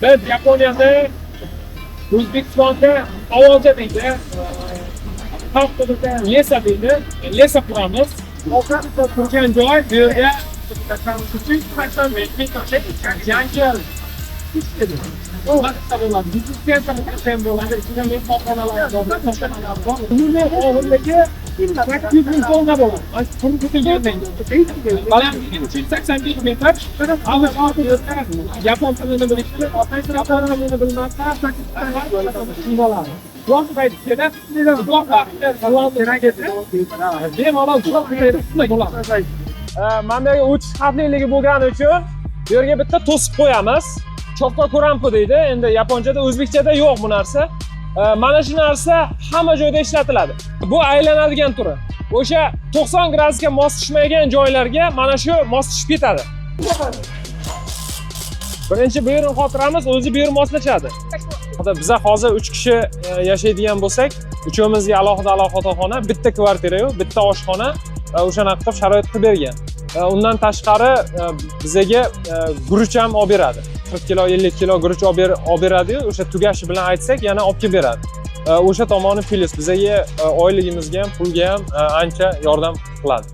Biz Yaponiyada O'zbekistonda Ovoza deydi. Haftada lesa deydi. Lesa quramiz. Ovqatda turgan joy bu yerga janjal. O vaqtda bo'ladi. Biznesga ham bo'ladi. Ichida mehmonxonalar bor, toshxonalar bor. Umumiy og'irligi 800 ming tonna bo'ladi. Qurib ketilgandan keyin. Balandligi 181 metr. Avval Yapon tilini bilishni, Yapon tilini bilmasa, bo'ladi. Yo'q paytida uzoq vaqtda salom berageti. Bemalol uzoq berib bo'ladi. Mana bu o'tish xavfliligi bo'lgani uchun bu yerga bitta to'sib qo'yamiz. Chopqa ko'rampu deydi. Endi yaponchada, o'zbekchada yo'q bu narsa. Mana shu narsa hamma joyda ishlatiladi. Bu aylanadigan turi. O'sha 90 gradusga mos tushmagan joylarga mana shu mos tushib ketadi. Birinchi bu yerni xotiramiz, o'zi bu yer moslashadi. Biz hozir 3 kishi yashaydigan bo'lsak, uchimizga alohida xona, bitta kvartira-yu, bitta oshxona va o'shanaqa qilib sharoit qilib bergan. Undan tashqari bizga guruch ham olib beradi. 40 kilo, 50 kilo guruch olib beradi-yu, o'sha tugashi bilan aytsak, yana olib kelib beradi. O'sha tomoni plyus bizga oyligimizga ham, pulga ham ancha yordam qiladi.